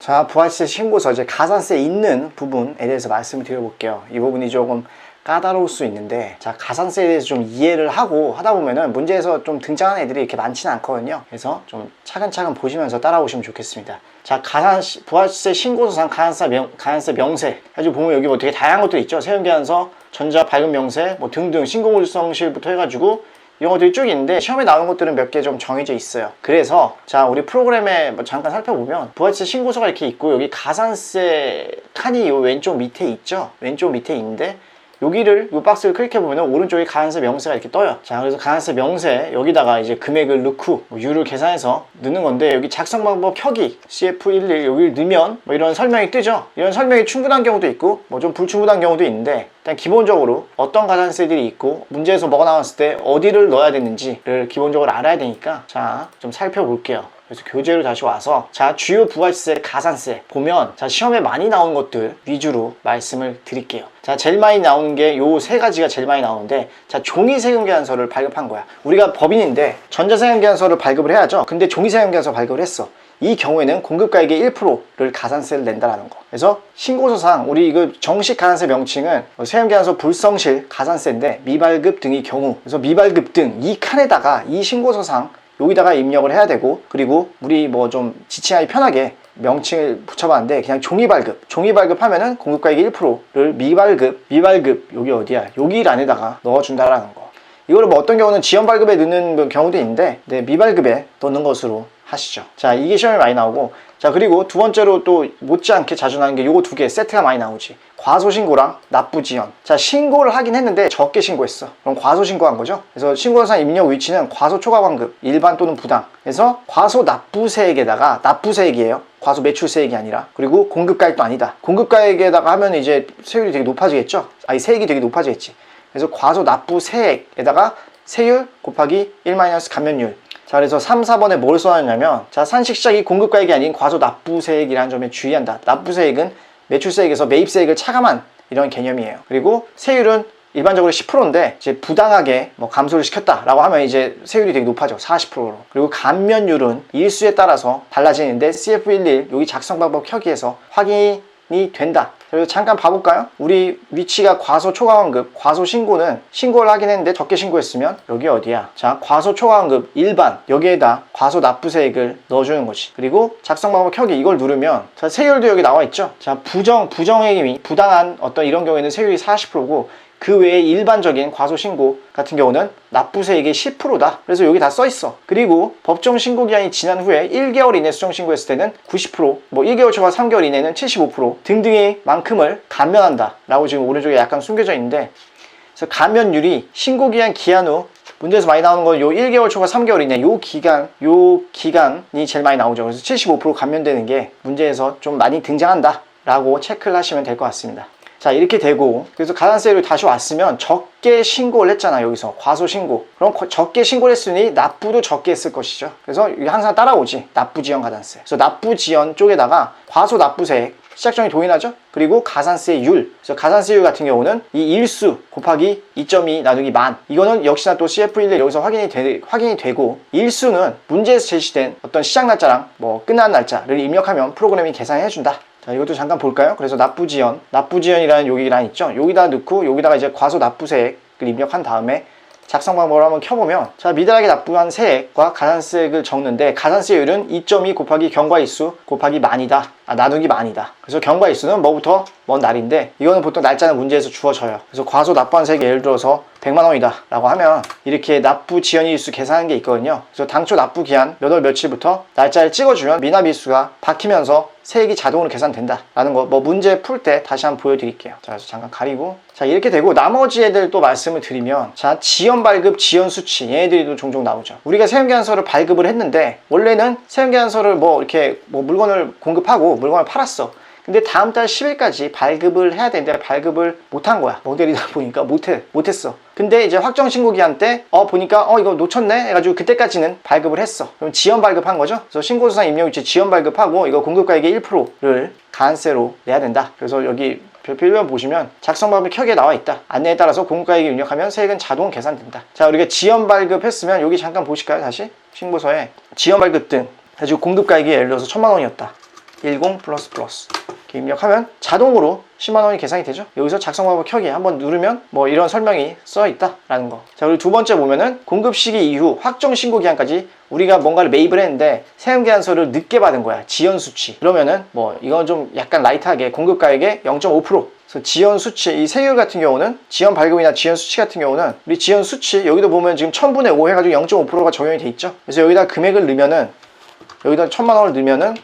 자, 부가세 신고서 이제 가산세 있는 부분에 대해서 말씀을 드려볼게요. 이 부분이 조금 까다로울 수 있는데, 자, 가산세에 대해서 좀 이해를 하고 하다 보면은 문제에서 좀 등장하는 애들이 이렇게 많지는 않거든요. 그래서 좀 차근차근 보시면서 따라오시면 좋겠습니다. 자, 부가세 신고서상 가산세 명세 가지고 보면 여기 뭐 되게 다양한 것들이 있죠. 세금계산서, 전자 발급 명세 뭐 등등 신고물성실부터 해가지고 이런 것들이 쭉 있는데, 시험에 나오는 것들은 몇 개 좀 정해져 있어요. 그래서 자, 우리 프로그램에 뭐 잠깐 살펴보면 부가세 신고서가 이렇게 있고, 여기 가산세 칸이 요 왼쪽 밑에 있죠. 왼쪽 밑에 있는데, 여기를 요 박스를 클릭해보면 오른쪽에 가산세 명세가 이렇게 떠요. 자, 그래서 가산세 명세 여기다가 이제 금액을 넣고 뭐 유를 계산해서 넣는 건데, 여기 작성 방법 켜기 CF11 여기를 넣으면 뭐 이런 설명이 뜨죠. 이런 설명이 충분한 경우도 있고 뭐 좀 불충분한 경우도 있는데, 일단 기본적으로 어떤 가산세들이 있고 문제에서 뭐가 나왔을 때 어디를 넣어야 되는지를 기본적으로 알아야 되니까, 자, 좀 살펴볼게요. 그래서 교재로 다시 와서, 자, 주요 부가세 가산세 보면, 자, 시험에 많이 나오는 것들 위주로 말씀을 드릴게요. 자, 제일 많이 나오는 게 요 세 가지가 제일 많이 나오는데, 자, 종이세금계산서를 발급한 거야. 우리가 법인인데 전자세금계산서를 발급을 해야죠. 근데 종이세금계산서 발급을 했어. 이 경우에는 공급가액의 1%를 가산세를 낸다라는 거. 그래서 신고서상 우리 이거 정식 가산세 명칭은 세금계산서 불성실 가산세인데, 미발급 등의 경우, 그래서 미발급 등 이 칸에다가 이 신고서상 여기다가 입력을 해야 되고, 그리고 우리 뭐 좀 지칭하기 편하게 명칭을 붙여봤는데, 그냥 종이발급 하면은 공급가액의 1%를 미발급 여기 어디야? 여기 란에다가 넣어준다라는 거. 이거를 뭐 어떤 경우는 지연발급에 넣는 경우도 있는데, 네, 미발급에 넣는 것으로 하시죠. 자, 이게 시험에 많이 나오고, 자, 그리고 두 번째로 또 못지않게 자주 나오는 게 요거 두 개 세트가 많이 나오지. 과소신고랑 납부지연. 자, 신고를 하긴 했는데 적게 신고했어. 그럼 과소신고한 거죠. 그래서 신고서상 입력 위치는 과소초과환급, 일반 또는 부당. 그래서 과소납부세액에다가, 납부세액이에요. 과소매출세액이 아니라. 그리고 공급가액도 아니다. 공급가액에다가 하면 이제 세율이 되게 높아지겠죠. 아니, 세액이 되게 높아지겠지. 그래서 과소납부세액에다가 세율 곱하기 1 감면율. 자, 그래서 3, 4번에 뭘 써놨냐면, 자, 산식시작이 공급가액이 아닌 과소납부세액이라는 점에 주의한다. 납부세액은 매출세액에서 매입세액을 차감한 이런 개념이에요. 그리고 세율은 일반적으로 10%인데 이제 부당하게 뭐 감소를 시켰다라고 하면 이제 세율이 되게 높아져. 40%로. 그리고 감면율은 일수에 따라서 달라지는데, CF11 여기 작성 방법 켜기에서 확인이 된다. 그래서 잠깐 봐볼까요? 우리 위치가 과소초과환급, 과소신고는 신고를 하긴 했는데 적게 신고했으면 여기 어디야? 자, 과소초과환급 일반 여기에다 과소납부세액을 넣어주는 거지. 그리고 작성 방법 켜기 이걸 누르면, 자, 세율도 여기 나와 있죠. 자, 부정행위, 부당한 어떤 이런 경우에는 세율이 40%고 그 외에 일반적인 과소신고 같은 경우는 납부세액이 10%다. 그래서 여기 다 써있어. 그리고 법정 신고기한이 지난 후에 1개월 이내 수정신고했을 때는 90%, 뭐 1개월 초과 3개월 이내는 75% 등등의 만큼을 감면한다 라고 지금 오른쪽에 약간 숨겨져 있는데, 그래서 감면율이 신고기한 기한 후, 문제에서 많이 나오는 건 요 1개월 초과 3개월 이내 요 기간이 제일 많이 나오죠. 그래서 75% 감면되는 게 문제에서 좀 많이 등장한다 라고 체크를 하시면 될 것 같습니다. 자, 이렇게 되고, 그래서 가산세율이 다시 왔으면 적게 신고를 했잖아. 여기서 과소신고. 그럼 적게 신고를 했으니 납부도 적게 했을 것이죠. 그래서 이게 항상 따라오지. 납부지연 가산세. 그래서 납부지연 쪽에다가 과소납부세액 시작점이 동일하죠. 그리고 가산세율. 그래서 가산세율 같은 경우는 이 일수 곱하기 2.2 나누기 만. 이거는 역시나 또 CF11 여기서 확인이 되고, 일수는 문제에서 제시된 어떤 시작 날짜랑 뭐 끝나는 날짜를 입력하면 프로그램이 계산해 준다. 자, 이것도 잠깐 볼까요? 그래서 납부지연이라는 여기 란 있죠? 여기다 넣고 여기다가 이제 과소납부세액을 입력한 다음에 작성 방법을 한번 켜보면, 자, 미달하게 납부한 세액과 가산세액을 적는데, 가산세율은 2.2 곱하기 경과일수 곱하기 만이다. 나누기 만이다. 그래서 경과일수는 뭐부터 먼 날인데, 이거는 보통 날짜는 문제에서 주어져요. 그래서 과소납부한 세액이 예를 들어서 100만 원이다 라고 하면 이렇게 납부지연일수 계산하는 게 있거든요. 그래서 당초 납부기한 몇 월 며칠부터 날짜를 찍어주면 미납일수가 박히면서 세액이 자동으로 계산된다 라는 거, 뭐 문제 풀 때 다시 한번 보여드릴게요. 자, 그래서 잠깐 가리고, 자, 이렇게 되고 나머지 애들 또 말씀을 드리면, 자, 지연발급, 지연수취 얘네들도 종종 나오죠. 우리가 세금계산서를 발급을 했는데, 원래는 세금계산서를 뭐 이렇게 뭐 물건을 공급하고 물건을 팔았어. 근데 다음 달 10일까지 발급을 해야 되는데 발급을 못한 거야. 모델이다 보니까 못했어. 근데 이제 확정신고기한 때 보니까 이거 놓쳤네 해가지고 그때까지는 발급을 했어. 그럼 지연 발급한 거죠. 그래서 신고서상 입력위치 지연 발급하고 이거 공급가액의 1%를 가산세로 내야 된다. 그래서 여기 별표 1번 보시면 작성 방법이 켜게 나와 있다. 안내에 따라서 공급가액을 입력하면 세액은 자동 계산된다. 자, 우리가 지연 발급했으면 여기 잠깐 보실까요? 다시 신고서에 지연 발급 등 해가지고 공급가액이 예를 들어서 1000만 원이었다. 10 플러스 플러스 이렇게 입력하면 자동으로 10만 원이 계산이 되죠. 여기서 작성 방법 켜기 한번 누르면 뭐 이런 설명이 써 있다라는 거. 자, 그리고 두 번째 보면은 공급 시기 이후 확정 신고 기한까지 우리가 뭔가를 매입을 했는데 세금 계산서를 늦게 받은 거야. 지연 수치. 그러면은 뭐 이건 좀 약간 라이트하게 공급가액의 0.5%. 그래서 지연 수치, 이 세율 같은 경우는 지연 발급이나 지연 수치 같은 경우는 우리 지연 수치 여기도 보면 지금 1000분의 5 해가지고 0.5%가 적용이 돼 있죠. 그래서 여기다 금액을 넣으면은 여기다 1000만 원을 넣으면은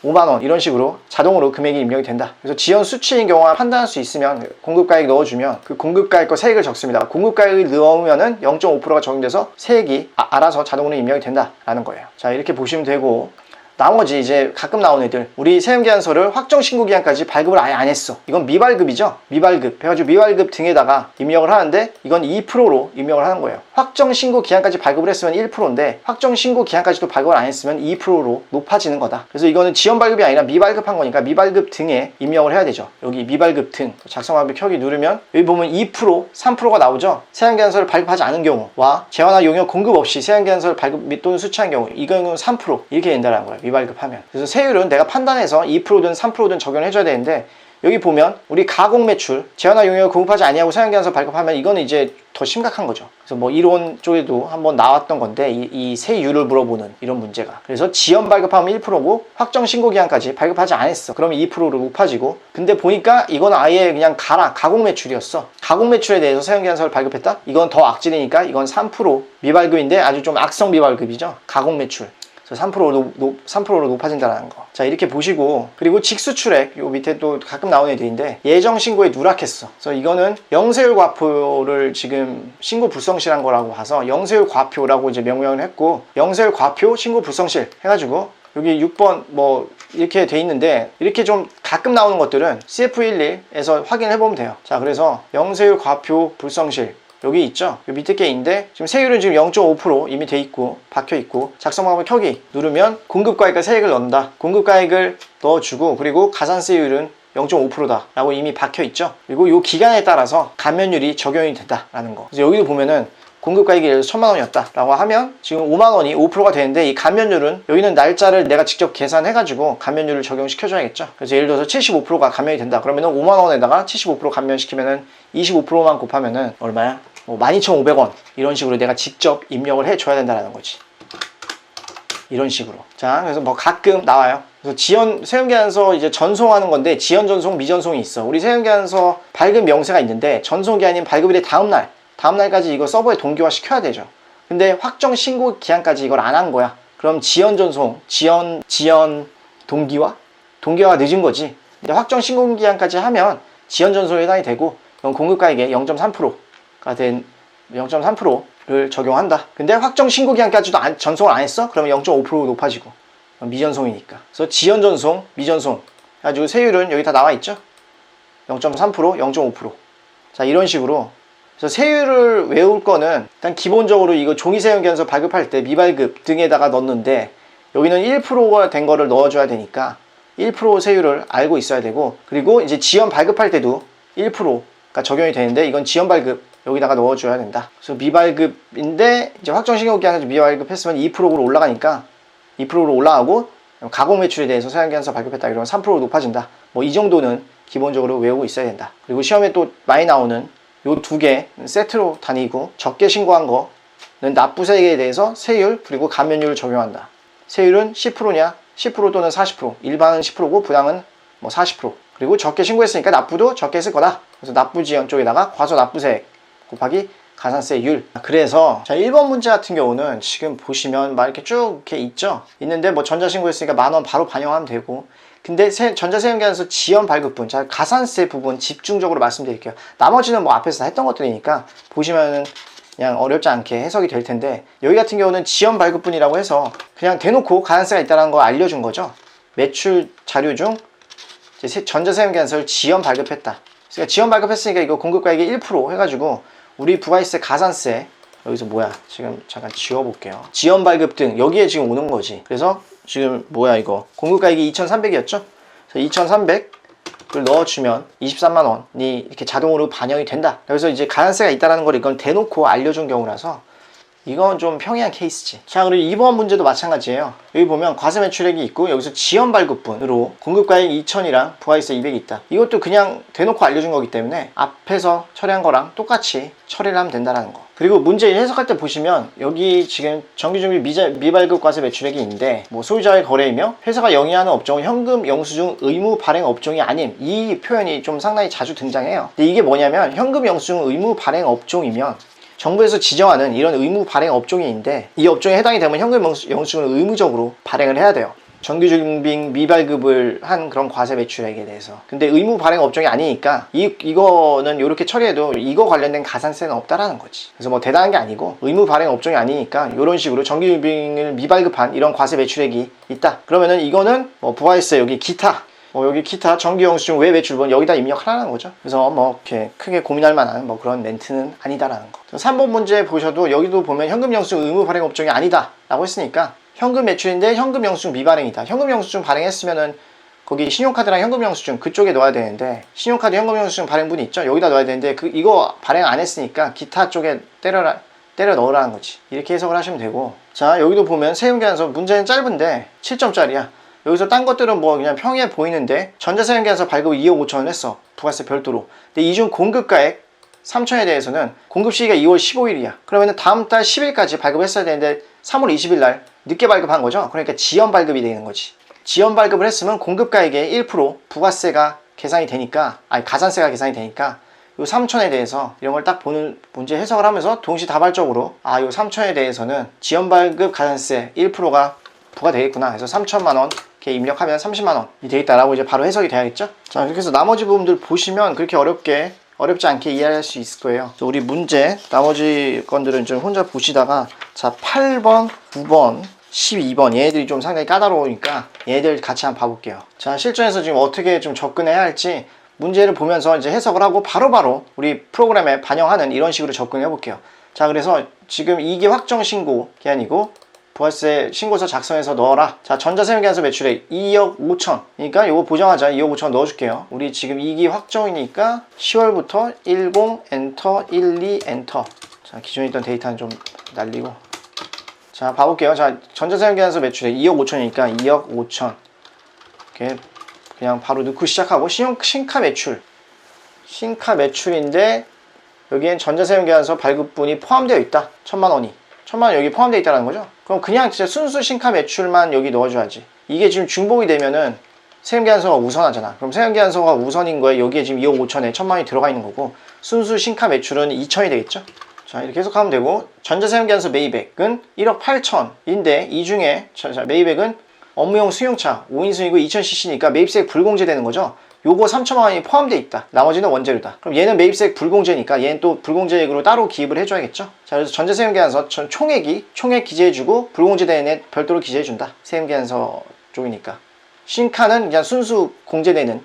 5만 원 이런 식으로 자동으로 금액이 입력이 된다. 그래서 지연 수치인 경우와 판단할 수 있으면 공급가액 넣어주면 그 공급가액 거 세액을 적습니다. 공급가액을 넣으면은 0.5%가 적용돼서 세액이 알아서 자동으로 입력이 된다라는 거예요. 자, 이렇게 보시면 되고, 나머지 이제 가끔 나오는 애들, 우리 세금계산서를 확정 신고 기한까지 발급을 아예 안 했어. 이건 미발급이죠. 미발급 해가지고 미발급 등에다가 입력을 하는데 이건 2%로 입력을 하는 거예요. 확정 신고 기한까지 발급을 했으면 1%인데 확정 신고 기한까지도 발급을 안 했으면 2%로 높아지는 거다. 그래서 이거는 지연 발급이 아니라 미발급한 거니까 미발급 등에 입력을 해야 되죠. 여기 미발급 등 작성 방법 켜기 누르면 여기 보면 2%, 3%가 나오죠. 세금계산서를 발급하지 않은 경우와 재화나 용역 공급 없이 세금계산서를 발급 및 또는 수취한 경우, 이 경우는 3% 이렇게 된다는 거예요. 미발급하면. 그래서 세율은 내가 판단해서 2%든 3%든 적용을 해줘야 되는데, 여기 보면 우리 가공 매출, 재화나 용역을 공급하지 아니하고 세금계산서 발급하면 이거는 이제 더 심각한 거죠. 그래서 뭐 이론 쪽에도 한번 나왔던 건데 이 세율을 물어보는 이런 문제가. 그래서 지연 발급하면 1%고 확정 신고 기한까지 발급하지 않았어. 그러면 2%로 높아지고, 근데 보니까 이건 아예 그냥 가공 매출이었어. 가공 매출에 대해서 세금계산서를 발급했다? 이건 더 악질이니까 이건 3% 미발급인데 아주 좀 악성 미발급이죠. 가공 매출. 3%로 높아진다는 거. 자, 이렇게 보시고, 그리고 직수출액 요 밑에 또 가끔 나오는 애들인데 예정 신고에 누락했어. 그래서 이거는 영세율 과표를 지금 신고 불성실한 거라고 봐서 영세율 과표라고 이제 명명을 했고, 영세율 과표 신고 불성실 해가지고 여기 6번 뭐 이렇게 돼 있는데, 이렇게 좀 가끔 나오는 것들은 CF11에서 확인해 보면 돼요. 자, 그래서 영세율 과표 불성실 여기 있죠? 요 밑에 게 있는데 지금 세율은 지금 0.5% 이미 돼 있고 박혀 있고, 작성 방법 켜기 누르면 공급가액과 세액을 넣는다. 공급가액을 넣어주고, 그리고 가산세율은 0.5%다 라고 이미 박혀 있죠. 그리고 요 기간에 따라서 감면율이 적용이 된다라는 거. 그래서 여기도 보면은 공급가액이 예를 들어서 1000만 원이었다 라고 하면 지금 5만 원이 5%가 되는데, 이 감면율은 여기는 날짜를 내가 직접 계산해가지고 감면율을 적용시켜줘야겠죠. 그래서 예를 들어서 75%가 감면이 된다 그러면은 5만 원에다가 75% 감면시키면은 25%만 곱하면은 얼마야? 뭐 12,500원 이런 식으로 내가 직접 입력을 해줘야 된다는 거지. 이런 식으로. 자, 그래서 뭐 가끔 나와요. 그래서 지연 세금계산서 이제 전송하는 건데 지연 전송, 미전송이 있어. 우리 세금계산서 발급 명세가 있는데 전송이 아닌 발급일의 다음날까지 이거 서버에 동기화 시켜야 되죠. 근데 확정 신고 기한까지 이걸 안 한 거야. 그럼 지연 전송, 지연 동기화가 늦은 거지. 근데 확정 신고 기한까지 하면 지연 전송에 해당이 되고, 그럼 공급가액의 0.3%가 된 0.3%를 적용한다. 근데 확정 신고 기한까지도 전송을 안 했어? 그러면 0.5% 높아지고, 미전송이니까. 그래서 지연 전송, 미전송 해가지고 세율은 여기 다 나와 있죠. 0.3%, 0.5%. 자, 이런 식으로. 그래서 세율을 외울 거는 일단 기본적으로 이거 종이세금계산서 발급할 때 미발급 등에다가 넣는데, 여기는 1%가 된 거를 넣어줘야 되니까 1% 세율을 알고 있어야 되고, 그리고 이제 지연 발급할 때도 1%가 적용이 되는데 이건 지연 발급 여기다가 넣어줘야 된다. 그래서 미발급인데 이제 확정신고기한테 미발급했으면 2%로 올라가니까 2%로 올라가고, 가공 매출에 대해서 세금계산서 발급했다 이러면 3%로 높아진다. 뭐 이 정도는 기본적으로 외우고 있어야 된다. 그리고 시험에 또 많이 나오는 요 두 개 세트로 다니고, 적게 신고한 거는 납부세액에 대해서 세율 그리고 감면율을 적용한다. 세율은 10%냐? 10% 또는 40%. 일반은 10%고 부당은 뭐 40%. 그리고 적게 신고했으니까 납부도 적게 했을 거다. 그래서 납부지연 쪽에다가 과소납부세액 곱하기 가산세율. 그래서 자, 1번 문제 같은 경우는 지금 보시면 막 이렇게 쭉 이렇게 있죠. 있는데 뭐 전자신고했으니까 10,000원 바로 반영하면 되고, 근데 전자세금계산서 지연 발급분, 자, 가산세 부분 집중적으로 말씀드릴게요. 나머지는 뭐 앞에서 다 했던 것들이니까 보시면은 그냥 어렵지 않게 해석이 될 텐데, 여기 같은 경우는 지연 발급분이라고 해서 그냥 대놓고 가산세가 있다는 걸 알려준 거죠. 매출 자료 중 전자세금계산서를 지연 발급했다. 그러니까 지연 발급했으니까 이거 공급가액의 1% 해가지고 우리 부가세 가산세, 여기서 뭐야, 지금 잠깐 지워볼게요. 지연 발급 등 여기에 지금 오는 거지. 그래서 지금 뭐야, 이거 공급가액이 2,300이었죠? 그래서 2,300을 넣어주면 23만 원이 이렇게 자동으로 반영이 된다. 그래서 이제 가산세가 있다는 걸 이건 대놓고 알려준 경우라서 이건 좀 평이한 케이스지. 자, 그리고 이번 문제도 마찬가지예요. 여기 보면 과세 매출액이 있고 여기서 지연 발급분으로 공급가액 2,000이랑 부가세 200이 있다. 이것도 그냥 대놓고 알려준 거기 때문에 앞에서 처리한 거랑 똑같이 처리를 하면 된다는 거. 그리고 문제 해석할 때 보시면 여기 지금 정기준비 미발급 과세 매출액이 있는데 뭐 소유자의 거래이며 회사가 영위하는 업종은 현금 영수증 의무 발행 업종이 아님, 이 표현이 좀 상당히 자주 등장해요. 근데 이게 뭐냐면 현금 영수증 의무 발행 업종이면 정부에서 지정하는 이런 의무 발행 업종이 있는데 이 업종에 해당이 되면 현금 영수증을 의무적으로 발행을 해야 돼요. 정규준비 미발급을 한 그런 과세 매출액에 대해서. 근데 의무 발행 업종이 아니니까 이거는 이렇게 처리해도 이거 관련된 가산세는 없다라는 거지. 그래서 뭐 대단한 게 아니고 의무 발행 업종이 아니니까 이런 식으로 정규준비를 미발급한 이런 과세 매출액이 있다. 그러면은 이거는 뭐 부가세 여기 기타 여기 기타 정기영수증 외 매출분 여기다 입력하라는 거죠. 그래서 뭐 이렇게 크게 고민할 만한 뭐 그런 멘트는 아니다라는 거. 3번 문제 보셔도 여기도 보면 현금 영수증 의무 발행 업종이 아니다 라고 했으니까 현금 매출인데 현금 영수증 미발행이다. 현금 영수증 발행했으면은 거기 신용카드랑 현금 영수증 그쪽에 넣어야 되는데 신용카드 현금 영수증 발행분이 있죠. 여기다 넣어야 되는데 이거 발행 안 했으니까 기타 쪽에 때려 넣으라는 거지. 이렇게 해석을 하시면 되고, 자 여기도 보면 세금계산서 문제는 짧은데 7점짜리야. 여기서 딴 것들은 뭐 그냥 평이해 보이는데 전자세금계산서 발급을 2억 5천원 했어. 부가세 별도로. 근데 이중 공급가액 3천에 대해서는 공급 시기가 2월 15일이야. 그러면 다음 달 10일까지 발급했어야 되는데 3월 20일 날 늦게 발급한 거죠. 그러니까 지연 발급이 되는 거지. 지연 발급을 했으면 공급가액의 1% 부가세가 계산이 되니까, 아니 가산세가 계산이 되니까 요 3천에 대해서 이런 걸 딱 보는 문제 해석을 하면서 동시다발적으로 요 3천에 대해서는 지연 발급 가산세 1%가 부과되겠구나. 그래서 3천만 원 이렇게 입력하면 30만 원이 되겠다라고 이제 바로 해석이 돼야겠죠. 자, 이렇게 해서 나머지 부분들 보시면 그렇게 어렵지 않게 이해할 수 있을 거예요. 우리 문제 나머지 건들은 좀 혼자 보시다가, 자 8번, 9번, 12번 얘네들이 좀 상당히 까다로우니까 얘네들 같이 한번 봐볼게요. 자, 실전에서 지금 어떻게 좀 접근해야 할지 문제를 보면서 이제 해석을 하고 바로바로 우리 프로그램에 반영하는 이런 식으로 접근해 볼게요. 자, 그래서 지금 2기 확정 신고 기한이고 부가세 신고서 작성해서 넣어라. 자, 전자세금계산서 매출액 2억 5천. 그러니까 요거 보정하자. 2억 5천 넣어줄게요. 우리 지금 2기 확정이니까 10월부터 10 엔터 12 엔터. 자, 기존에 있던 데이터는 좀 날리고. 자, 봐볼게요. 자, 전자세금계산서 매출액 2억 5천이니까 2억 5천. 이렇게 그냥 바로 넣고 시작하고 신카 매출. 신카 매출인데 여기엔 전자세금계산서 발급분이 포함되어 있다. 1,000만 원이. 1,000만 원 여기 포함되어 있다는 거죠. 그럼 그냥 진짜 순수 신카 매출만 여기 넣어줘야지. 이게 지금 중복이 되면은 세금계산서가 우선하잖아. 그럼 세금계산서가 우선인 거에 여기에 지금 2억 5천에 1,000만 원이 들어가 있는 거고 순수 신카 매출은 2천이 되겠죠. 자, 이렇게 해석하면 되고, 전자세금계산서 매입액은 1억 8천인데 이 중에 매입액은 업무용 승용차 5인승이고 2000cc니까 매입세액 불공제되는 거죠. 요거 3천만 원이 포함되어 있다. 나머지는 원재료다. 그럼 얘는 매입세액 불공제니까 얘는 또 불공제액으로 따로 기입을 해줘야겠죠. 자, 그래서 전자세금계산서 총액 기재해주고 불공제되는 애 별도로 기재해준다. 세금계산서 쪽이니까. 신카는 그냥 순수 공제되는,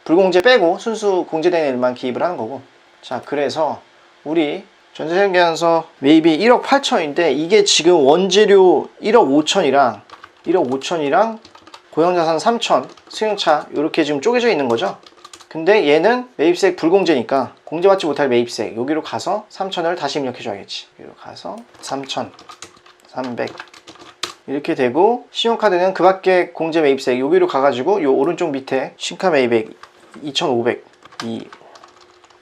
불공제 빼고 순수 공제되는 일만 기입을 하는 거고. 자, 그래서 우리 전자세금계산서 매입이 1억 8천인데 이게 지금 원재료 1억 5천이랑 고형자산 3천, 승용차 이렇게 지금 쪼개져 있는 거죠. 근데 얘는 매입세액 불공제니까 공제받지 못할 매입세액 여기로 가서 3천을 다시 입력해 줘야겠지. 여기로 가서 3,300 이렇게 되고, 신용카드는 그 밖에 공제 매입세액 여기로 가가지고 요 오른쪽 밑에 신카 매입액 2,500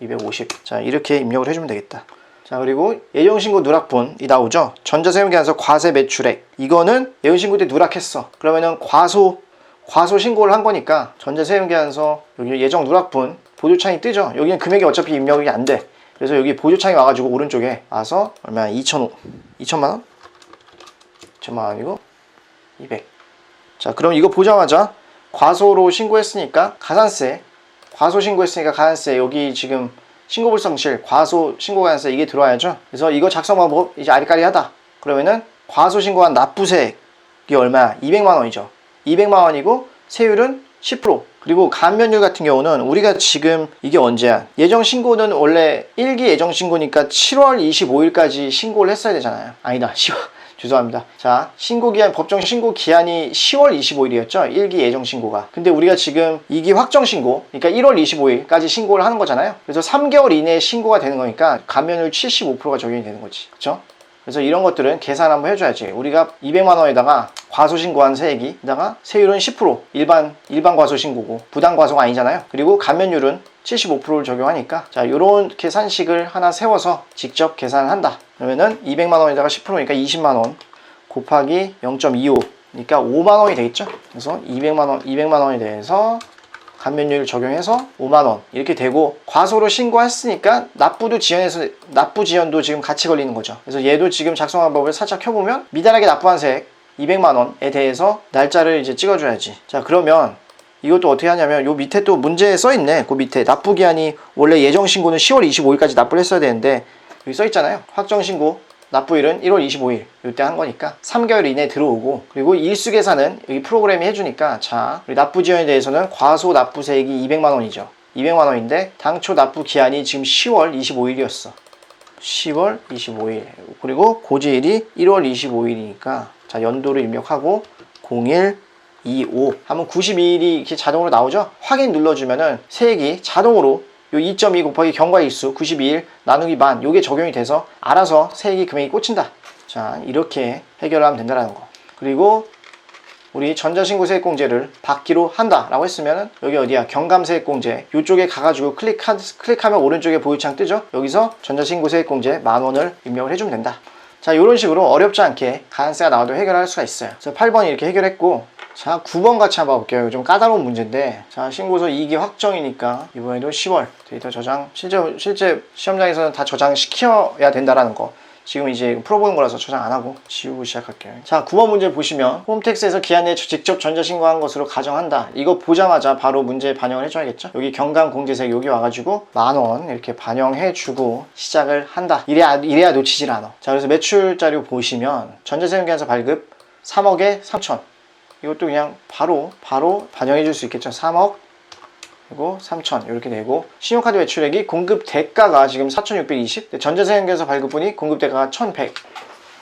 250. 자, 이렇게 입력을 해주면 되겠다. 자, 그리고 예정신고 누락분이 나오죠. 전자세금계산서 과세 매출액, 이거는 예정신고 때 누락했어. 그러면은 과소 신고를 한 거니까 전자세금계산서 여기 예정 누락분 보조창이 뜨죠. 여기는 금액이 어차피 입력이 안 돼. 그래서 여기 보조창이 와가지고 오른쪽에 와서 얼마야? 2천만 원? 2천만 원이고 200. 자, 그럼 이거 보자마자 과소로 신고했으니까 가산세, 과소 신고했으니까 가산세 여기 지금 신고불성실, 과소 신고가산세 이게 들어와야죠. 그래서 이거 작성 방법 이제 아리까리하다. 그러면은 과소 신고한 납부세액이 얼마야? 200만 원이죠. 200만 원이고 세율은 10%. 그리고 감면율 같은 경우는 우리가 지금 이게 언제야? 예정 신고는 원래 1기 예정 신고니까 7월 25일까지 신고를 했어야 되잖아요. 아니다. 죄송합니다. 자, 신고기한, 법정 신고기한이 10월 25일이었죠. 1기 예정 신고가. 근데 우리가 지금 2기 확정 신고, 그러니까 1월 25일까지 신고를 하는 거잖아요. 그래서 3개월 이내에 신고가 되는 거니까 감면율 75%가 적용이 되는 거지. 그쵸? 그래서 이런 것들은 계산 한번 해줘야지. 우리가 200만 원에다가 과소신고한 세액이다가 세율은 10%, 일반 과소신고고 부당 과소가 아니잖아요. 그리고 감면율은 75%를 적용하니까 자, 요런 계산식을 하나 세워서 직접 계산을 한다. 그러면은 200만 원에다가 10%니까 20만 원 곱하기 0.25 그러니까 5만 원이 되겠죠. 그래서 200만 원에 대해서 감면율 적용해서 5만 원 이렇게 되고, 과소로 신고했으니까 납부 지연도 지금 같이 걸리는 거죠. 그래서 얘도 지금 작성한 법을 살짝 켜보면 미달하게 납부한 세액 200만 원에 대해서 날짜를 이제 찍어줘야지. 자, 그러면 이것도 어떻게 하냐면 요 밑에 또 문제에 써있네. 그 밑에 납부기한이 원래 예정신고는 10월 25일까지 납부를 했어야 되는데 여기 써있잖아요. 확정신고 납부일은 1월 25일 이때 한 거니까 3개월 이내에 들어오고, 그리고 일수계산은 여기 프로그램이 해주니까 자, 우리 납부지연에 대해서는 과소 납부세액이 200만 원이죠. 200만 원인데 당초 납부 기한이 지금 10월 25일이었어. 10월 25일 그리고 고지일이 1월 25일이니까 자, 연도를 입력하고 0125 하면 92일이 이렇게 자동으로 나오죠. 확인 눌러주면은 세액이 자동으로 요 2.2 곱하기 경과일수 92일 나누기 만 요게 적용이 돼서 알아서 세액이 금액이 꽂힌다. 자, 이렇게 해결하면 된다는 거. 그리고 우리 전자신고세액공제를 받기로 한다 라고 했으면은 여기 어디야, 경감세액공제 요쪽에 가가지고 클릭하면 오른쪽에 보유창 뜨죠. 여기서 전자신고세액공제 10,000원을 입력을 해주면 된다. 자, 요런 식으로 어렵지 않게 가산세가 나와도 해결할 수가 있어요. 그래서 8번 이렇게 해결했고, 자, 9번 같이 한번 볼게요. 좀 까다로운 문제인데, 자, 신고서 2기 확정이니까 이번에도 10월 데이터 저장, 실제 시험장에서는 다 저장시켜야 된다라는 거 지금 이제 풀어보는 거라서 저장 안 하고 지우고 시작할게요. 자, 9번 문제 보시면 홈택스에서 기한 내에 직접 전자신고한 것으로 가정한다. 이거 보자마자 바로 문제에 반영을 해줘야겠죠. 여기 경감공제세액 여기 와가지고 10,000원 이렇게 반영해주고 시작을 한다. 이래야 놓치질 않아. 자, 그래서 매출 자료 보시면 전자세금계산서 발급 3억에 3천, 이것도 그냥 바로 반영해 줄 수 있겠죠. 3억 그리고 3천 이렇게 되고, 신용카드 매출액이 공급 대가가 지금 4,620, 전자세금계산서 발급분이 공급 대가가 1,100.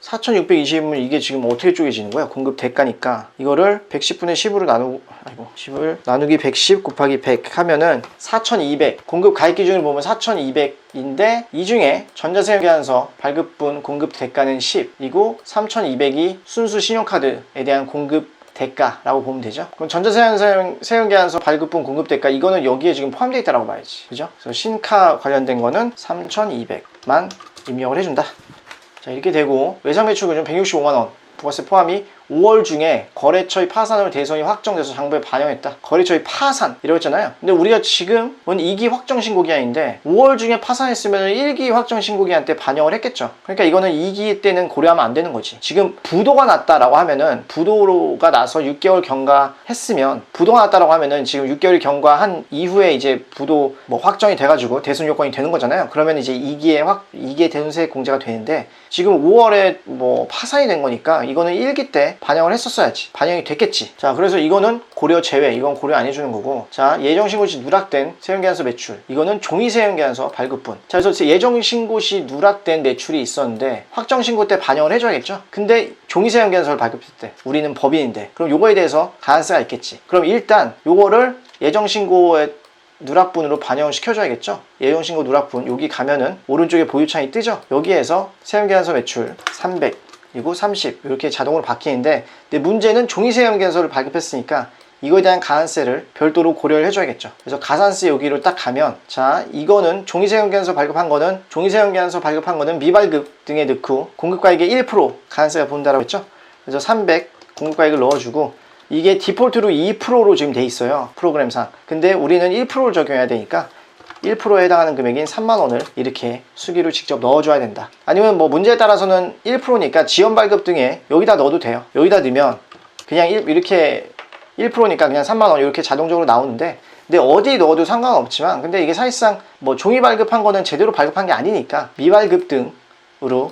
4,620은 이게 지금 어떻게 쪼개지는 거야? 공급 대가니까 이거를 110분의 10으로 나누기 110 곱하기 100 하면은 4,200. 공급 가입 기준을 보면 4,200인데 이 중에 전자세금계산서 발급분 공급 대가는 10이고 3,200이 순수 신용카드에 대한 공급 대가라고 보면 되죠. 그럼 전자세금계산서 발급분 공급 대가 이거는 여기에 지금 포함되어 있다고 봐야지, 그죠? 그래서 신카 관련된 거는 3,200만 입력을 해준다. 자, 이렇게 되고 외상매출금은 165만 원 부가세 포함이 5월 중에 거래처의 파산으로 대손이 확정돼서 장부에 반영했다. 거래처의 파산 이라고 했잖아요. 근데 우리가 지금은 2기 확정신고기한인데 5월 중에 파산했으면 1기 확정신고기한 때 반영을 했겠죠. 그러니까 이거는 2기 때는 고려하면 안 되는 거지. 지금 부도가 났다라고 하면은, 부도가 나서 6개월 경과했으면, 부도가 났다라고 하면은 지금 6개월 경과한 이후에 이제 부도 확정이 돼가지고 대손 요건이 되는 거잖아요. 그러면 이제 2기의 대손세액 공제가 되는데 지금 5월에 파산이 된 거니까 이거는 1기 때 반영을 했었어야지. 반영이 됐겠지. 자, 그래서 이거는 고려 제외, 이건 고려 안 해주는 거고, 자, 예정신고 시 누락된 세금계산서 매출, 이거는 종이세금계산서 발급분. 자, 그래서 예정신고 시 누락된 매출이 있었는데 확정신고 때 반영을 해줘야겠죠. 근데 종이세금계산서를 발급했을 때 우리는 법인인데 그럼 요거에 대해서 가산세가 있겠지. 그럼 일단 요거를 예정신고에 누락분으로 반영을 시켜줘야겠죠. 예정신고 누락분 여기 가면은 오른쪽에 보유창이 뜨죠. 여기에서 세금계산서 매출 300 그리고 30 이렇게 자동으로 바뀌는데, 근데 문제는 종이세금계산서를 발급했으니까 이거에 대한 가산세를 별도로 고려를 해줘야겠죠. 그래서 가산세 여기로 딱 가면, 자, 이거는 종이세금계산서 발급한 거는 미발급 등에 넣고 공급가액의 1% 가산세가 본다라고 했죠. 그래서 300 공급가액을 넣어주고, 이게 디폴트로 2%로 지금 돼 있어요, 프로그램상. 근데 우리는 1%를 적용해야 되니까 1%에 해당하는 금액인 3만원을 이렇게 수기로 직접 넣어줘야 된다. 아니면 문제에 따라서는 1%니까 지연발급 등에 여기다 넣어도 돼요. 여기다 넣으면 그냥 이렇게 1%니까 그냥 3만원 이렇게 자동적으로 나오는데, 근데 어디 넣어도 상관없지만, 근데 이게 사실상 종이 발급한 거는 제대로 발급한 게 아니니까 미발급 등으로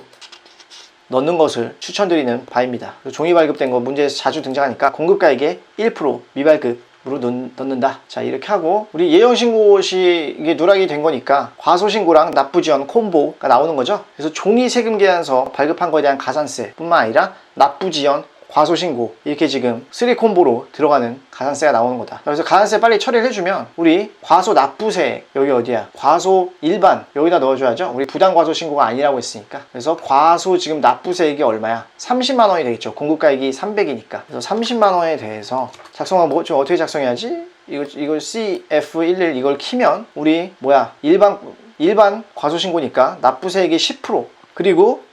넣는 것을 추천드리는 바입니다. 종이 발급된 거 문제에서 자주 등장하니까 공급가액의 1% 미발급으로 넣는다. 자, 이렇게 하고, 우리 예정신고 시 이게 누락이 된 거니까 과소신고랑 납부지연 콤보가 나오는 거죠. 그래서 종이세금계산서 발급한 거에 대한 가산세 뿐만 아니라 납부지연 과소신고 이렇게 지금 3콤보로 들어가는 가산세가 나오는 거다. 그래서 가산세 빨리 처리를 해주면 우리 과소납부세 여기 어디야? 과소 일반 여기다 넣어줘야죠. 우리 부당과소신고가 아니라고 했으니까. 그래서 과소 지금 납부세액이 얼마야? 30만 원이 되겠죠. 공급가액이 300이니까. 그래서 30만 원에 대해서 작성하면 뭐 좀 어떻게 작성해야지? 이걸 CF11 이걸 키면 우리 뭐야? 일반 과소신고니까 납부세액이 10% 그리고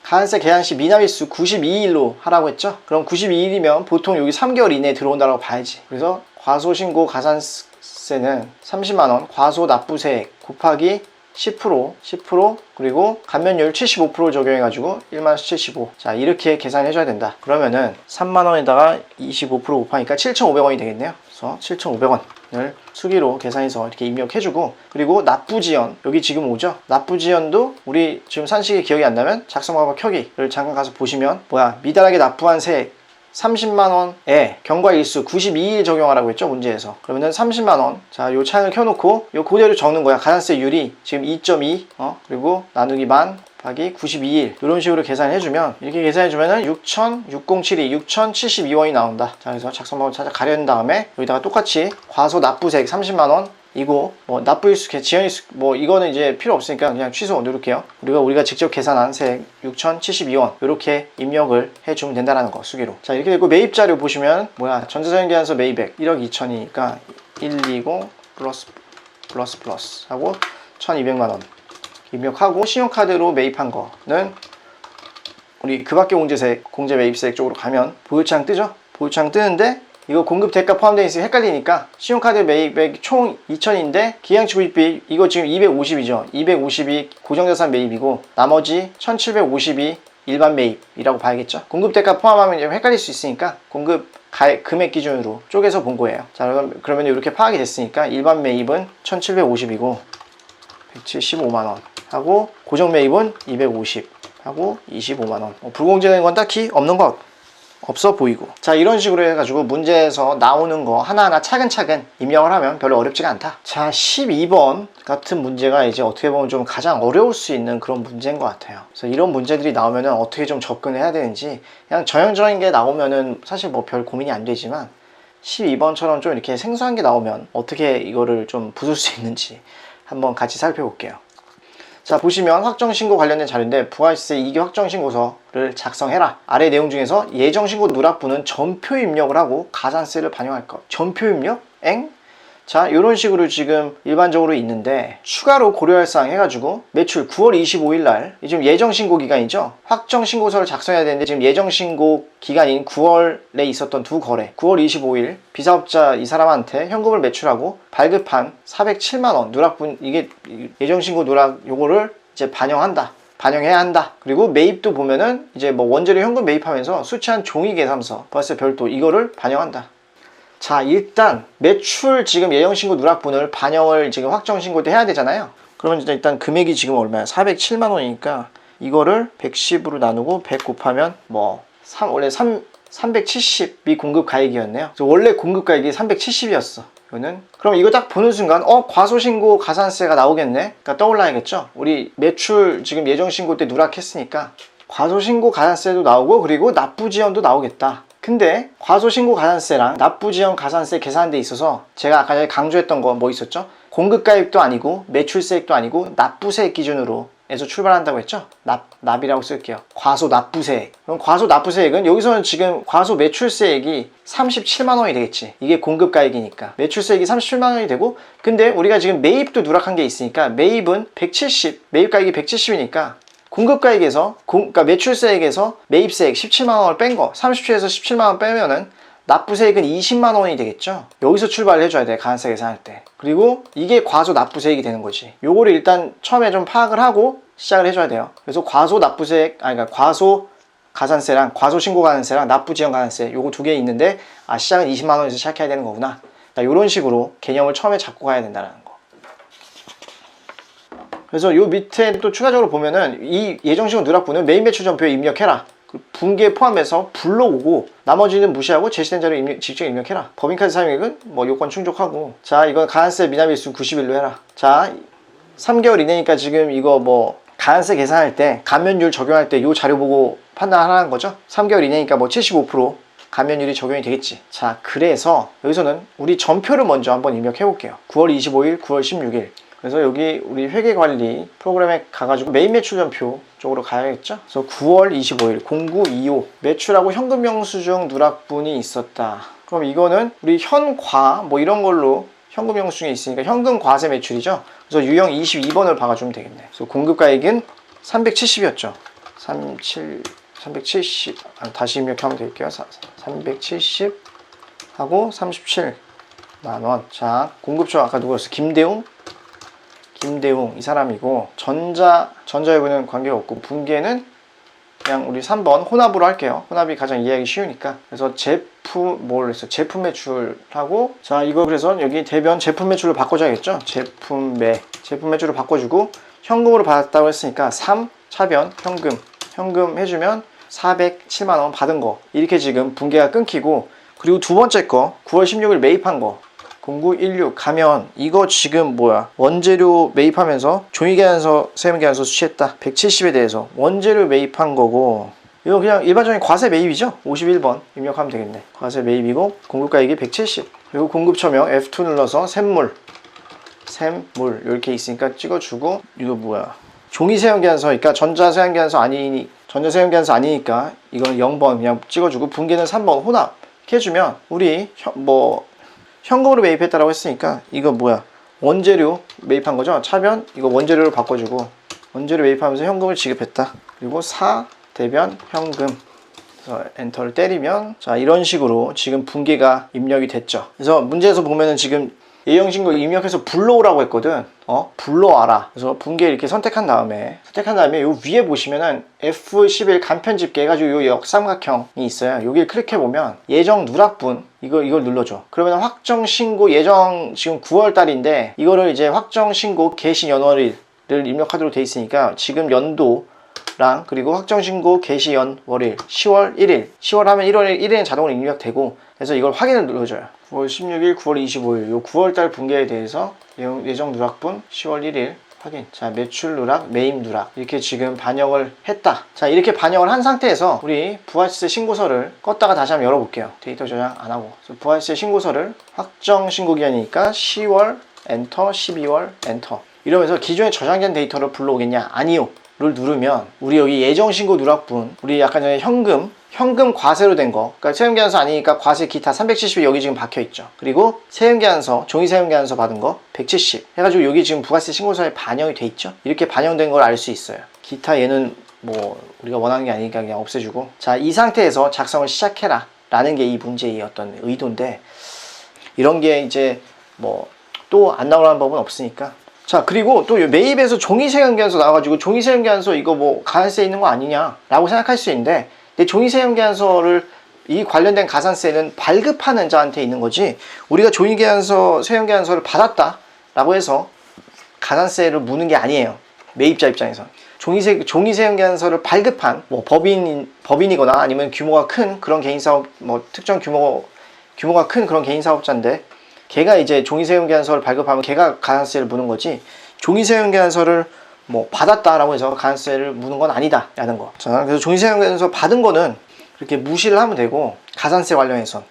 가산세 계산시 미납일수 92일로 하라고 했죠. 그럼 92일이면 보통 여기 3개월 이내에 들어온다고 봐야지. 그래서 과소신고 가산세는 30만원 과소납부세액 곱하기 10% 그리고 감면율 75% 적용해가지고 1만75. 자 이렇게 계산해줘야 된다. 그러면은 3만원에다가 25% 곱하니까 7,500원이 되겠네요. 그래서 7,500원을 수기로 계산해서 이렇게 입력해주고 그리고 납부지연 여기 지금 오죠. 납부지연도 우리 지금 산식이 기억이 안 나면 작성하고 켜기를 잠깐 가서 보시면 뭐야 미달하게 납부한 세액 30만원에 경과일수 92일 적용하라고 했죠 문제에서. 그러면은 30만원 자 요 창을 켜놓고 요 그대로 적는 거야. 가산세율이 지금 2.2 그리고 나누기 만 곱하기 92일 이런 식으로 계산해주면 이렇게 계산해주면은 6,072 원이 나온다. 자 그래서 작성방법 찾아 가려는 다음에 여기다가 똑같이 과소납부세액 30만원 이거 뭐 납부일수, 지연일수 뭐 이거는 이제 필요 없으니까 그냥 취소 누를게요. 우리가 직접 계산한 세액 6,072원 이렇게 입력을 해주면 된다는 거 수기로. 자 이렇게 되고 매입자료 보시면 뭐야 전자사용계산서 매입액 1억 2천이니까 120 플러스 하고 1,200만원 입력하고 신용카드로 매입한 거는 우리 그 밖에 공제 매입세액 쪽으로 가면 보유창 뜨죠. 보유창 뜨는데 이거 공급 대가 포함되어 있으니 헷갈리니까 신용카드 매입액 총 2,000인데 기한치 구입비 이거 지금 250이죠. 250이 고정자산 매입이고 나머지 1,750이 일반 매입이라고 봐야겠죠. 공급 대가 포함하면 좀 헷갈릴 수 있으니까 공급 금액 기준으로 쪼개서 본 거예요. 자 그러면 이렇게 파악이 됐으니까 일반 매입은 1,750이고 175만원 하고 고정 매입은 250 하고 25만원 불공제된 건 딱히 없는 것 없어 보이고. 자 이런 식으로 해가지고 문제에서 나오는 거 하나하나 차근차근 입력을 하면 별로 어렵지가 않다. 자 12번 같은 문제가 이제 어떻게 보면 좀 가장 어려울 수 있는 그런 문제인 것 같아요. 그래서 이런 문제들이 나오면은 어떻게 좀 접근을 해야 되는지 그냥 전형적인 게 나오면은 사실 뭐 별 고민이 안 되지만 12번처럼 좀 이렇게 생소한 게 나오면 어떻게 이거를 좀 부술 수 있는지 한번 같이 살펴볼게요. 자 보시면 확정신고 관련된 자료인데 부가세 2기 확정신고서를 작성해라. 아래 내용 중에서 예정신고 누락분은 전표 입력을 하고 가산세를 반영할 것. 전표 입력? 엥? 자 이런 식으로 지금 일반적으로 있는데 추가로 고려할 사항 해가지고 매출 9월 25일 날 지금 예정신고 기간이죠. 확정신고서를 작성해야 되는데 지금 예정신고 기간인 9월에 있었던 두 거래 9월 25일 비사업자 이 사람한테 현금을 매출하고 발급한 407만원 누락분 이게 예정신고 누락 요거를 이제 반영해야 한다. 그리고 매입도 보면은 이제 뭐 원재료 현금 매입하면서 수취한 종이계산서 부가세 별도 이거를 반영한다. 자 일단 매출 지금 예정신고 누락분을 반영을 지금 확정신고 때 해야 되잖아요. 그러면 일단 금액이 지금 얼마야? 407만원이니까 이거를 110으로 나누고 100 곱하면 뭐 원래 370이 공급가액이었네요. 그래서 원래 공급가액이 370이었어. 이거는 그럼 이거 딱 보는 순간 과소신고 가산세가 나오겠네. 그러니까 떠올라야겠죠. 우리 매출 지금 예정신고 때 누락했으니까 과소신고 가산세도 나오고 그리고 납부지연도 나오겠다. 근데 과소신고 가산세랑 납부지연 가산세 계산하는 데 있어서 제가 아까 전에 강조했던 거 뭐 있었죠? 공급가액도 아니고 매출세액도 아니고 납부세액 기준으로 해서 출발한다고 했죠? 납이라고 쓸게요. 과소납부세액. 그럼 과소납부세액은 여기서는 지금 과소매출세액이 37만원이 되겠지. 이게 공급가액이니까 매출세액이 37만원이 되고 근데 우리가 지금 매입도 누락한 게 있으니까 매입은 170 매입가액이 170이니까 공급가액에서 그러니까 매출세액에서 매입세액 17만원을 뺀 거 37에서 17만원 빼면은 납부세액은 20만원이 되겠죠. 여기서 출발을 해줘야 돼 가산세 계산할 때. 그리고 이게 과소납부세액이 되는 거지. 요거를 일단 처음에 좀 파악을 하고 시작을 해줘야 돼요. 그래서 과소납부세액 그러니까 과소가산세랑 과소신고가산세랑 납부지연가산세 요거 두 개 있는데 시작은 20만원에서 시작해야 되는 거구나. 요런 식으로 개념을 처음에 잡고 가야 된다는 거. 그래서 요 밑에 또 추가적으로 보면은 이 예정신고 누락분은 매입 매출 전표에 입력해라. 분기에 포함해서 불러오고 나머지는 무시하고 제시된 자료 직접 입력해라. 법인카드 사용액은 뭐 요건 충족하고 자 이건 가산세 미납일수 90일로 해라. 자 3개월 이내니까 지금 이거 뭐 가산세 계산할 때 감면율 적용할 때 요 자료 보고 판단하라는 거죠. 3개월 이내니까 뭐 75% 감면율이 적용이 되겠지. 자, 그래서 여기서는 우리 전표를 먼저 한번 입력해 볼게요. 9월 25일, 9월 16일. 그래서 여기 우리 회계관리 프로그램에 가가지고 메인 매출 전표 쪽으로 가야겠죠. 그래서 9월 25일 0925 매출하고 현금 영수증 누락분이 있었다. 그럼 이거는 우리 현과 뭐 이런 걸로 현금 영수증에 있으니까 현금 과세 매출이죠. 그래서 유형 22번을 박아주면 되겠네. 그래서 공급가액은 370이었죠. 370 다시 입력하면 될게요. 370 하고 37만원. 자, 공급처 아까 누구였어? 김대웅 이 사람이고, 전자여부는 관계가 없고, 분계는 그냥 우리 3번 혼합으로 할게요. 혼합이 가장 이해하기 쉬우니까. 그래서 제품 매출하고, 자, 이거 그래서 여기 대변 제품 매출로 바꿔줘야겠죠? 제품 매출로 바꿔주고, 현금으로 받았다고 했으니까 3 차변 현금 해주면 407만원 받은 거. 이렇게 지금 분계가 끊기고, 그리고 두 번째 거 9월 16일 매입한 거 0916 가면 이거 지금 뭐야, 원재료 매입하면서 종이계산서 세금계산서 수취했다. 170에 대해서 원재료 매입한 거고, 이거 그냥 일반적인 과세 매입이죠. 51번 입력하면 되겠네. 과세 매입이고 공급가액이 170. 그리고 공급처명 F2 눌러서 샘물 이렇게 있으니까 찍어주고, 이거 뭐야, 종이세금계산서니까 전자세금계산서 아니니까 이건 0번 그냥 찍어주고, 분계는 3번 혼합 이렇게 해주면 우리 현금으로 매입했다라고 했으니까 이거 뭐야, 원재료 매입한 거죠. 차변 이거 원재료로 바꿔주고, 원재료 매입하면서 현금을 지급했다. 그리고 4 대변 현금. 그래서 엔터를 때리면, 자, 이런 식으로 지금 분계가 입력이 됐죠. 그래서 문제에서 보면은 지금 예형신고 입력해서 불러오라고 했거든. 불러와라. 그래서 분계 이렇게 선택한 다음에 요 위에 보시면은 F11 간편집계 해가지고 요 역삼각형이 있어요. 여기를 클릭해보면 예정 누락분 이걸 눌러줘. 그러면 확정신고 예정 지금 9월달인데 이거를 이제 확정신고 개시 연월일을 입력하도록 돼 있으니까 지금 연도랑 그리고 확정신고 개시 연월일 10월 1일 10월 하면 1월 1일은 자동으로 입력되고, 그래서 이걸 확인을 눌러줘요. 9월 16일, 9월 25일 요 9월달 분계에 대해서 예정 누락분 10월 1일 확인. 자, 매출 누락, 매입 누락 이렇게 지금 반영을 했다. 자, 이렇게 반영을 한 상태에서 우리 부가세 신고서를 껐다가 다시 한번 열어볼게요. 데이터 저장 안 하고. 부가세 신고서를 확정 신고 기한이니까 10월 엔터, 12월 엔터 이러면서 기존에 저장된 데이터를 불러오겠냐? 아니요 를 누르면 우리 여기 예정 신고 누락분, 우리 약간 전에 현금 과세로 된 거, 그러니까 세금계산서 아니니까 과세 기타 370이 여기 지금 박혀있죠. 그리고 세금계산서, 종이세금계산서 받은 거 170 해가지고 여기 지금 부가세 신고서에 반영이 돼 있죠. 이렇게 반영된 걸 알 수 있어요. 기타 얘는 뭐 우리가 원하는 게 아니니까 그냥 없애주고, 자, 이 상태에서 작성을 시작해라 라는 게 이 문제의 어떤 의도인데, 이런 게 이제 뭐 또 안 나오라는 법은 없으니까. 자, 그리고 또 매입에서 종이세금계산서 나와가지고 종이세금계산서 이거 뭐 가산세 있는 거 아니냐 라고 생각할 수 있는데, 근데 종이세금계산서를 이 관련된 가산세는 발급하는 자한테 있는 거지, 우리가 세금계산서를 받았다 라고 해서 가산세를 무는 게 아니에요. 매입자 입장에서 종이세금계산서를 발급한 뭐 법인이거나 아니면 규모가 큰 그런 개인사업, 뭐 특정 규모가 큰 그런 개인사업자인데 걔가 이제 종이세금계산서를 발급하면 걔가 가산세를 무는 거지, 종이세금계산서를 뭐 받았다라고 해서 가산세를 무는 건 아니다 라는 거. 자, 그래서 종이세금계산서 받은 거는 그렇게 무시를 하면 되고, 가산세 관련해서.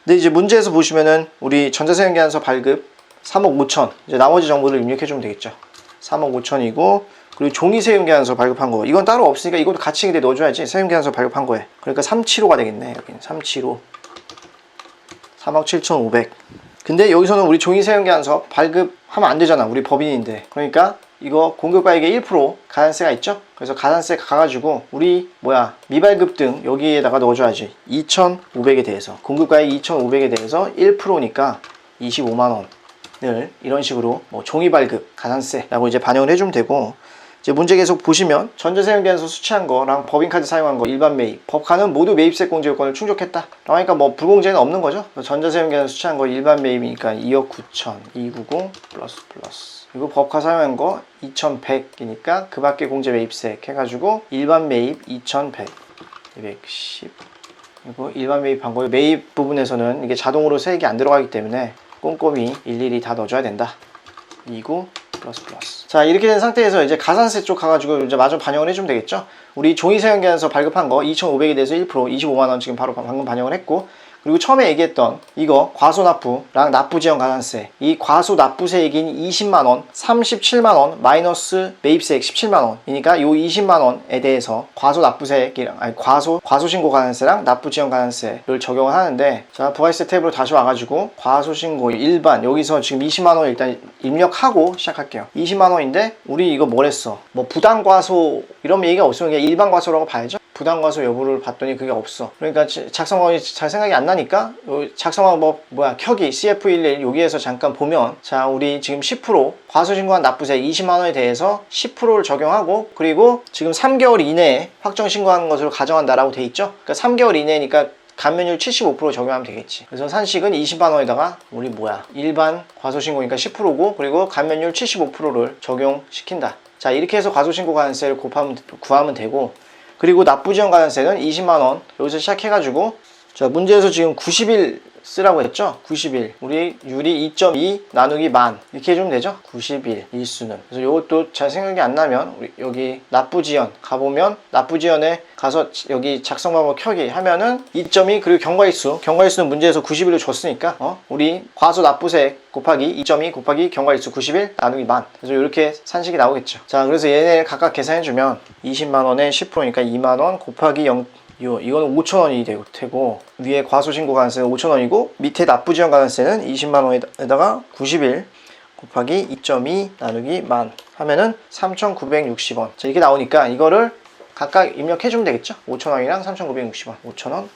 근데 이제 문제에서 보시면은 우리 전자세금계산서 발급 3억 5천, 이제 나머지 정보를 입력해 주면 되겠죠. 3억 5천이고, 그리고 종이세금계산서 발급한 거 이건 따로 없으니까 이것도 같이 근데 넣어줘야지. 세금계산서 발급한 거에. 그러니까 375가 되겠네. 여기는 375 3억 7,500. 근데 여기서는 우리 종이세금계산서 발급하면 안 되잖아. 우리 법인인데. 그러니까 이거 공급가액의 1% 가산세가 있죠. 그래서 가산세 가가지고 우리 미발급 등 여기에다가 넣어줘야지. 2,500에 대해서 공급가액 2,500에 대해서 1%니까 25만원을 이런 식으로 뭐 종이발급 가산세라고 이제 반영을 해주면 되고, 이제 문제 계속 보시면 전자세금계산서 수취한 거랑 법인카드 사용한 거 일반 매입, 법카는 모두 매입세 공제 요건을 충족했다 라고 하니까 뭐 불공제는 없는 거죠. 전자세금계산서 수취한 거 일반 매입이니까 2억 9천 290 플러스 그리고 법카 사용한 거 2100이니까 그 밖에 공제 매입세 해가지고 일반 매입 2100 210. 그리고 일반 매입한 거에 매입 부분에서는 이게 자동으로 세액이 안 들어가기 때문에 꼼꼼히 일일이 다 넣어줘야 된다. 29 플러스. 자, 이렇게 된 상태에서 이제 가산세 쪽 가가지고 이제 마저 반영을 해주면 되겠죠. 우리 종이세연계에서 발급한 거 2,500에 대해서 1% 25만원 지금 바로 방금 반영을 했고, 그리고 처음에 얘기했던 이거 과소납부랑 납부지연 가산세, 이 과소납부세액인 20만원, 37만원 마이너스 매입세액 17만원이니까 요 20만원에 대해서 과소납부세액이랑 과소신고 가산세랑 납부지연 가산세를 적용을 하는데, 자, 부가세 탭으로 다시 와가지고 과소신고 일반 여기서 지금 20만원 일단 입력하고 시작할게요. 20만원인데 우리 이거 뭘 했어? 뭐 부당과소 이런 얘기가 없으면 그냥 일반과소라고 봐야죠. 부당과소 여부를 봤더니 그게 없어. 그러니까 작성 방법이 잘 생각이 안 나니까 작성 방법 켜기 CF11 여기에서 잠깐 보면, 자, 우리 지금 10% 과소신고한 납부세 20만원에 대해서 10%를 적용하고, 그리고 지금 3개월 이내에 확정신고한 것으로 가정한다라고 돼 있죠. 그러니까 3개월 이내니까 감면율 75% 적용하면 되겠지. 그래서 산식은 20만원에다가 우리 일반 과소신고니까 10%고, 그리고 감면율 75%를 적용시킨다. 자, 이렇게 해서 과소신고 가산세를 구하면 되고, 그리고 납부지연 가산세는 20만원 여기서 시작해가지고, 자, 문제에서 지금 90일 쓰라고 했죠. 90일 우리 유리 2.2 나누기 만 이렇게 해주면 되죠. 90일 일수는. 그래서 이것도 잘 생각이 안 나면 우리 여기 납부지연 가보면, 납부지연에 가서 여기 작성 방법 켜기 하면은 2.2 그리고 경과일수는 문제에서 90일을 줬으니까 우리 과소납부세 곱하기 2.2 곱하기 경과일수 90일 나누기 만. 그래서 이렇게 산식이 나오겠죠. 자, 그래서 얘네 각각 계산해주면 20만원에 10%니까 2만원 곱하기 0, 이거는 5,000원이 되고, 위에 과소신고 가산세는 5,000원이고, 밑에 납부지연 가산세는 20만원에다가 90일 곱하기 2.2 나누기 만 하면은 3,960원. 자, 이렇게 나오니까 이거를 각각 입력해주면 되겠죠. 5,000원이랑 3,960원. 5,000원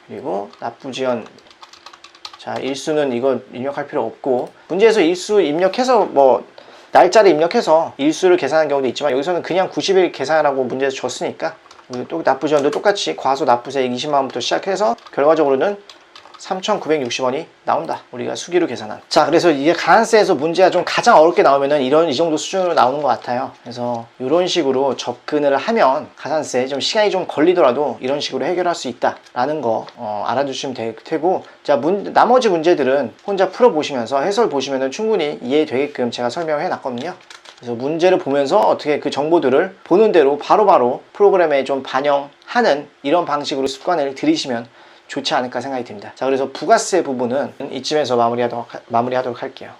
그리고 납부지연, 자, 일수는 이거 입력할 필요 없고, 문제에서 일수 입력해서 날짜를 입력해서 일수를 계산한 경우도 있지만, 여기서는 그냥 90일 계산하라고 문제에서 줬으니까 또 납부지연도 똑같이 과소납부세액 20만원부터 시작해서 결과적으로는 3,960원이 나온다. 우리가 수기로 계산한. 자, 그래서 이게 가산세에서 문제가 좀 가장 어렵게 나오면은 이 정도 수준으로 나오는 것 같아요. 그래서 이런 식으로 접근을 하면 가산세 좀 시간이 좀 걸리더라도 이런 식으로 해결할 수 있다라는 거 알아두시면 될 테고, 자, 나머지 문제들은 혼자 풀어보시면서 해설 보시면은 충분히 이해되게끔 제가 설명해 놨거든요. 그래서 문제를 보면서 어떻게 그 정보들을 보는 대로 바로바로 프로그램에 좀 반영하는 이런 방식으로 습관을 들이시면 좋지 않을까 생각이 듭니다. 자, 그래서 부가세 부분은 이쯤에서 마무리하도록 할게요.